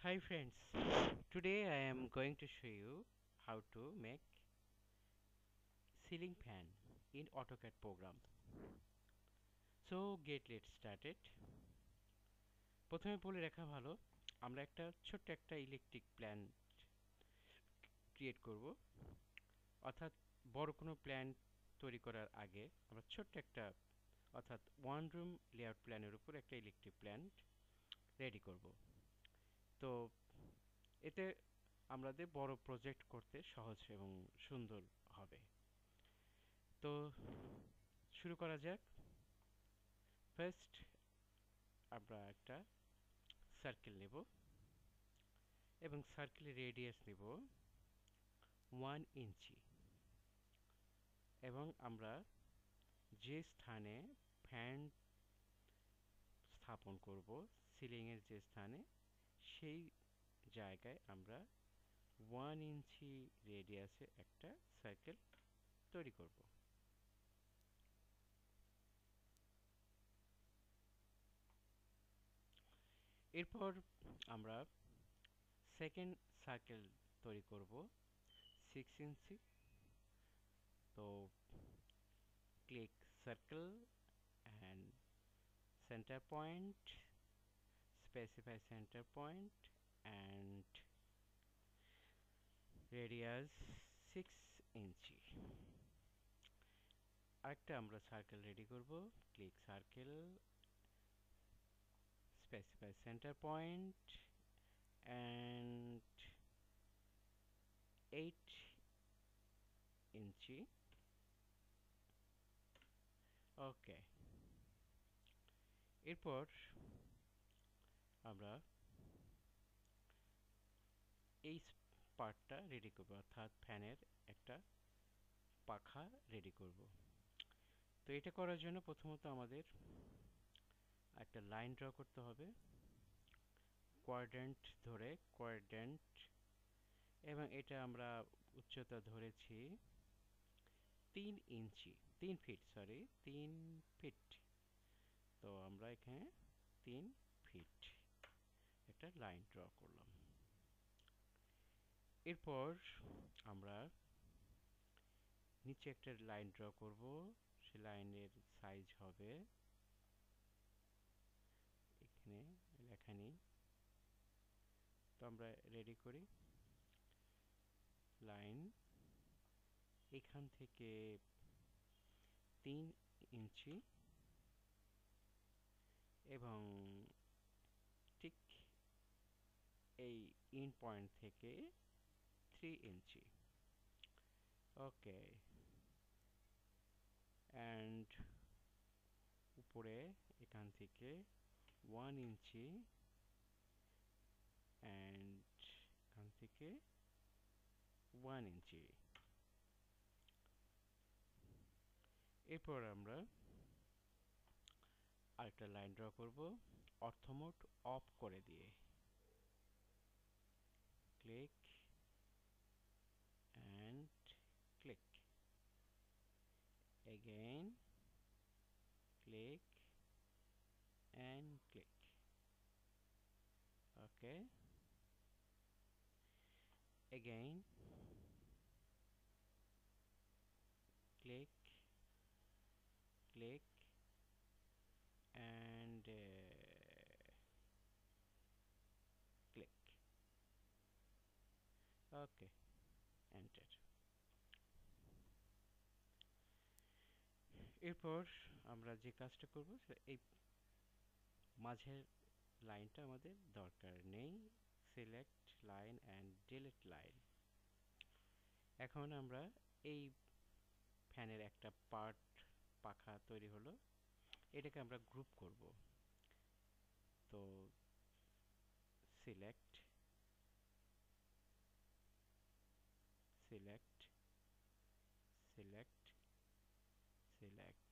Hi friends, today I am going to show you how to make ceiling fan in AutoCAD program. So let's started. প্রথমে বলে রাখা ভালো আমরা ছোট্ট একটা ইলেকট্রিক প্ল্যান্ট ক্রিয়েট করব অর্থাৎ বড় কোনো প্ল্যান্ট তৈরি করার আগে আমরা ছোট্ট একটা অর্থাৎ ওয়ান রুম লেআউট প্ল্যানের উপর একটা ইলেকট্রিক প্ল্যান্ট রেডি করব। তো এতে আমাদের বড় প্রজেক্ট করতে সহজ এবং সুন্দর হবে। তো শুরু করা যাক। ফার্স্ট আমরা একটা সার্কেল নেব এবং সার্কেলের রেডিয়াস নেব 1 ইঞ্চি এবং আমরা যে স্থানে ফ্যান স্থাপন করব সিলিংয়ের যে স্থানে সেই জায়গায় আমরা 1 ইঞ্চি রেডিয়াসে একটা সার্কেল তৈরি করব। এরপর আমরা সেকেন্ড সার্কেল তৈরি করব 6 ইঞ্চি। তো click circle and center point, specify center point and radius 6 ইঞ্চি। আরেকটা আমরা সার্কেল রেডি করব, click circle, specify center point and 8 ইঞ্চি। ওকে, এরপর আমরা এই পার্টটা রেডি করব অর্থাৎ ফ্যানের একটা পাখা রেডি করব। তো এটা করার জন্য প্রথমত আমাদের একটা লাইন ড্র করতে হবে কোয়াড্র্যান্ট ধরে, কোয়াড্র্যান্ট, এবং এটা আমরা উচ্চতা ধরেছি 3 ইঞ্চি, 3 ফিট, সরি 3 ফিট। তো আমরা এখানে 3 ফিট একটা লাইন ড্র করলাম। এরপর আমরা নিচে একটা লাইন ড্র করব, সেই লাইনের সাইজ হবে এখানে লেখা নেই। তো আমরা রেডি করি লাইন এখান থেকে 3 ইঞ্চি এবং ঠিক এই ইন পয়েন্ট থেকে 3 ইঞ্চি। ওকে, অ্যান্ড উপরে এখান থেকে 1 ইঞ্চি অ্যান্ড এখান থেকে 1 ইঞ্চি। এরপর আমরা আরেকটা লাইন ড্র করব অর্থমোড অফ করে দিয়ে, click and click, again click and click. Okay, again click, click and click. Okay, enter. এরপর আমরা যে কাজটা করব এই মাঝের লাইনটা আমাদের দরকার নেই, select line and delete line. এখন আমরা এই ফ্যানের একটা পার্ট পাখা তৈরি হলো, এটাকে আমরা গ্রুপ করব। তো select, select, select, select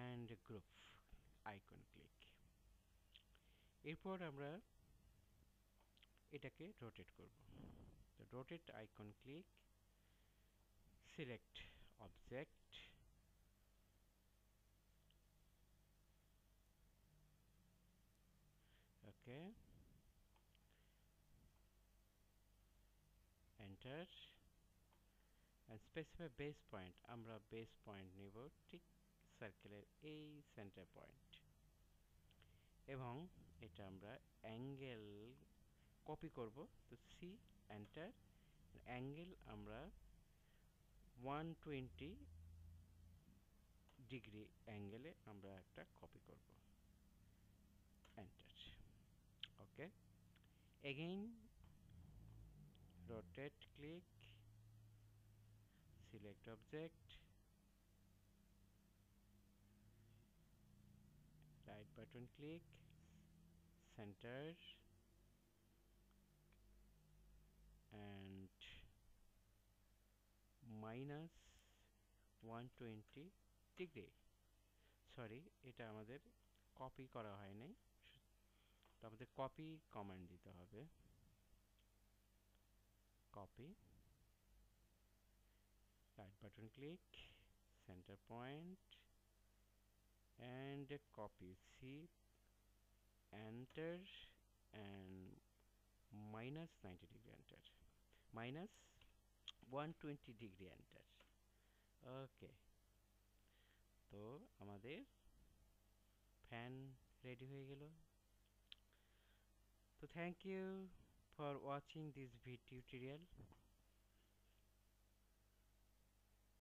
and group icon click। এরপর আমরা এটাকে রোটেট করব। তো rotate icon click, select object, okay, enter and specify base point আমরা বেস পয়েন্ট নেব ঠিক সার্কেলের এই সেন্টার পয়েন্ট এবং এটা আমরা অ্যাঙ্গেল কপি করব তো সি এন্টার অ্যাঙ্গেল আমরা 120 ডিগ্রি অ্যাঙ্গেলে আমরা একটা কপি করব enter okay again rotate click select object right button click center and minus 120 degree sorry এটা আমাদের কপি করা হয় নাই তো আমাদের কপি কমান্ড দিতে হবে copy right button click center point and copy C enter and minus 90 degree enter minus 120 degree enter ওকে তো আমাদের ফ্যান রেডি হয়ে গেল তো thank you for watching this video tutorial